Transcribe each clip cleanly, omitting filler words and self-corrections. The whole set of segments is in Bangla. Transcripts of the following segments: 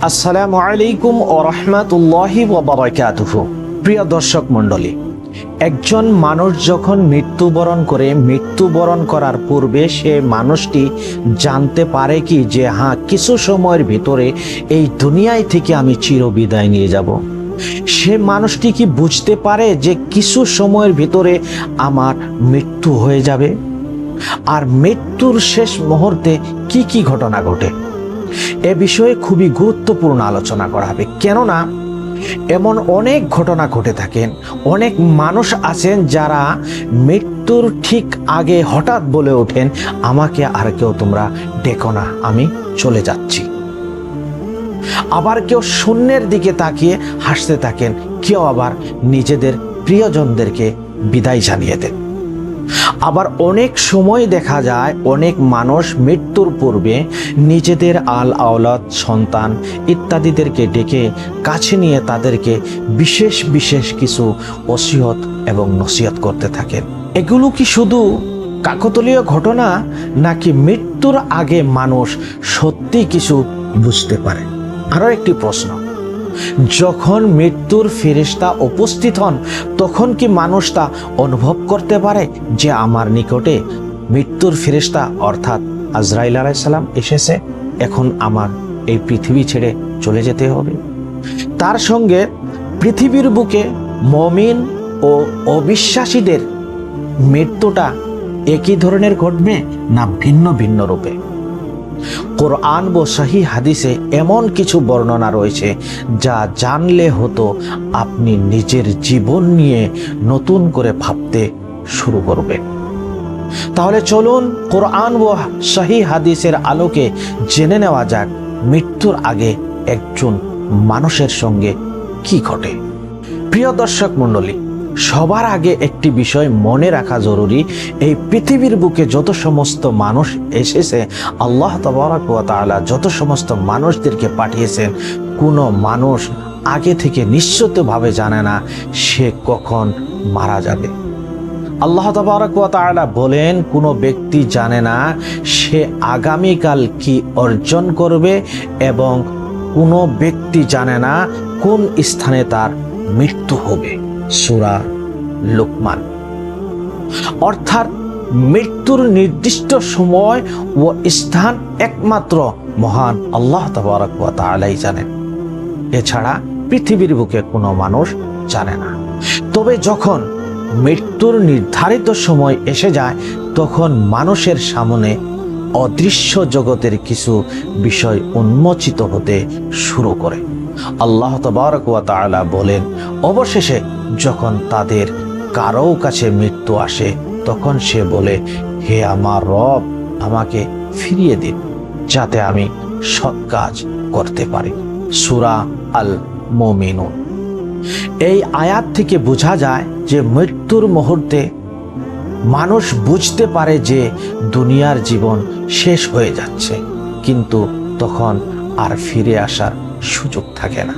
আসসালামু আলাইকুম ওয়া রাহমাতুল্লাহি ওয়া বারাকাতুহু। প্রিয় দর্শক মণ্ডলী, একজন মানুষ যখন মৃত্যুবরণ করার পূর্বে সে মানুষটি জানতে পারে কি যে কিছু সময়ের ভিতরে এই দুনিয়ায় থেকে আমি চিরবিদায় নিয়ে যাব। সে মানুষটি কি বুঝতে পারে যে কিছু সময়ের ভিতরে আমার মৃত্যু হয়ে যাবে? আর মৃত্যুর শেষ মুহূর্তে কি কি ঘটনা ঘটে এ বিষয়ে খুবই গুরুত্বপূর্ণ আলোচনা করা হবে। কেননা এমন অনেক ঘটনা ঘটে থাকেন, অনেক মানুষ আছেন যারা মৃত্যুর ঠিক আগে হঠাৎ বলে ওঠেন, আমাকে আর কেউ তোমরা ডেকো না, আমি চলে যাচ্ছি। আবার কেউ শূন্যের দিকে তাকিয়ে হাসতে থাকেন, কেউ আবার নিজেদের প্রিয়জনদেরকে বিদায় জানিয়ে দেন। আবার অনেক সময় দেখা যায় অনেক মানুষ মৃত্যুর পূর্বে নিজেদের আওলাদ, সন্তান ইত্যাদিদেরকে ডেকে কাছে নিয়ে তাদেরকে বিশেষ বিশেষ কিছু ওসিয়ত এবং নসিহত করতে থাকেন। এগুলো কি শুধু কাকতালীয় ঘটনা, নাকি মৃত্যুর আগে মানুষ সত্যি কিছু বুঝতে পারে? আরও একটি প্রশ্ন, যখন মৃত্যুর ফেরেশতা উপস্থিত হন তখন কি মানুষ তা অনুভব করতে পারে যে আমার নিকটে মৃত্যুর ফেরেশতা অর্থাৎ আজরাইল আলাইহিস সালাম এসেছে, এখন আমার এই পৃথিবী ছেড়ে চলে যেতে হবে? তার সঙ্গে পৃথিবীর বুকে মুমিন ও অবিশ্বাসীদের মৃত্যুটা একই ধরনের ঘটবে না ভিন্ন ভিন্ন রূপে? কোরআন ও সহিহ হাদিসে এমন কিছু বর্ণনা রয়েছে যা জানলে হতো আপনি নিজের জীবন নিয়ে নতুন করে ভাবতে শুরু করবেন। তাহলে চলুন কোরআন ও সহিহ হাদিসের আলোকে জেনে নেওয়া যাক মৃত্যুর আগে একজন মানুষের সঙ্গে কি ঘটে। প্রিয় দর্শক মণ্ডলী, সবার আগে একটি বিষয় মনে রাখা জরুরি, এই পৃথিবীর বুকে যত সমস্ত মানুষ এসেছে, আল্লাহ তাবারাক ওয়া তাআলা যত সমস্ত মানুষদেরকে পাঠিয়েছেন, কোনো মানুষ আগে থেকে নিশ্চিতভাবে জানে না সে কখন মারা যাবে। আল্লাহ তাবারাক ওয়া তাআলা বলেন, কোনো ব্যক্তি জানে না সে আগামীকাল কি অর্জন করবে, এবং কোনো ব্যক্তি জানে না কোন স্থানে তার মৃত্যু হবে। সূরা লুকমান। অর্থাৎ মৃত্যুর নির্দিষ্ট সময় ও স্থান একমাত্র মহান আল্লাহ তাবারাক ওয়া তাআলাই জানেন, এছাড়া পৃথিবীর বুকে কোনো মানুষ জানে না। তবে যখন মৃত্যুর নির্ধারিত সময় এসে যায় তখন মানুষের সামনে অদৃশ্য জগতের কিছু বিষয় উন্মোচিত হতে শুরু করে। আল্লাহ তাবারাক ওয়া তাআলা বলেন, অবশেষে যখন তাদের কারো কাছে মৃত্যু আসে তখন সে বলে, হে আমার রব, আমাকে ফিরিয়ে দিন যাতে আমি সৎ কাজ করতে পারি। সূরা আল মুমিনুন। এই আয়াত থেকে বোঝা যায় যে মৃত্যুর মুহূর্তে মানুষ বুঝতে পারে যে দুনিয়ার জীবন শেষ হয়ে যাচ্ছে, কিন্তু তখন আর ফিরে আসার সুযোগ থাকে না।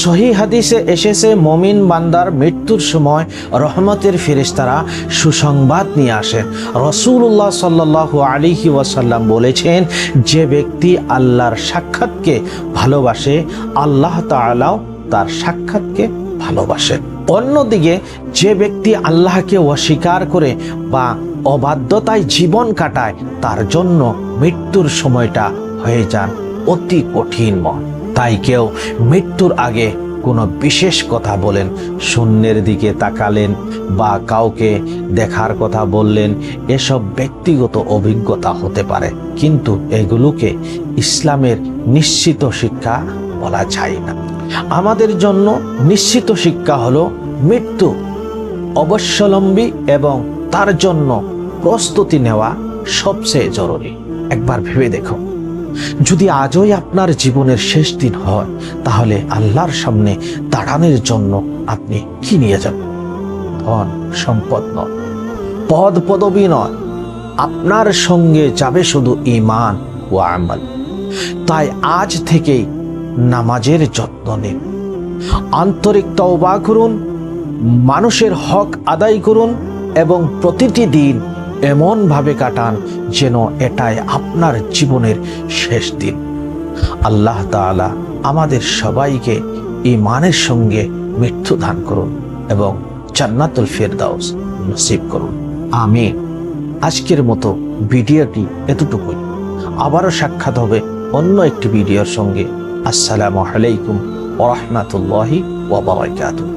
সহিহ হাদিসে এসেছে, মুমিন বান্দার মৃত্যুর সময় রহমতের ফেরেশতারা সুসংবাদ নিয়ে আসেন। রাসূলুল্লাহ সাল্লাল্লাহু আলাইহি ওয়াসাল্লাম বলেছেন, যে ব্যক্তি আল্লাহর সাক্ষাৎকে ভালোবাসে, আল্লাহ তাআলাও তার সাক্ষাৎকে ভালোবাসেন। অন্যদিকে যে ব্যক্তি আল্লাহকে অস্বীকার করে বা অবাধ্যতায় জীবন কাটায়, তার জন্য মৃত্যুর সময়টা হয়ে যান অতি কঠিনময়। তাই কেউ মৃত্যুর আগে কোনো বিশেষ কথা বলেন, শূন্যের দিকে তাকালেন বা কাউকে দেখার কথা বললেন, এসব ব্যক্তিগত অভিজ্ঞতা হতে পারে, কিন্তু এগুলোকে ইসলামের নিশ্চিত শিক্ষা বলা যায় না। আমাদের জন্য নিশ্চিত শিক্ষা হলো মৃত্যু অবশ্যম্ভাবী এবং তার জন্য প্রস্তুতি নেওয়া সবচেয়ে জরুরি। একবার ভেবে দেখো, যদি আজই আপনার জীবনের শেষ দিন হয়, তাহলে আল্লাহর সামনে দাঁড়ানোর জন্য আপনি কি নিয়ে যাবেন? ধন সম্পদ নয়, পদ পদবী নয়, আপনার সঙ্গে যাবে শুধু ঈমান ও আমল। তাই আজ থেকেই নামাজের যত্ন নিন, আন্তরিক তওবা করুন, মানুষের হক আদায় করুন এবং প্রতিটি দিন এমনভাবে কাটান যেন এটাই আপনার জীবনের শেষ দিন। আল্লাহ তাআলা আমাদের সবাইকে ঈমানের সঙ্গে মৃত্যু দান করুন এবং জান্নাতুল ফেরদাউস নসিব করুন। আমিন। আজকের মতো ভিডিওটি এতটুকুই। আবারও সাক্ষাৎ হবে অন্য একটি ভিডিওর সঙ্গে। আসসালামু আলাইকুম ওয়া রাহমাতুল্লাহি ওয়া বারাকাতুহু।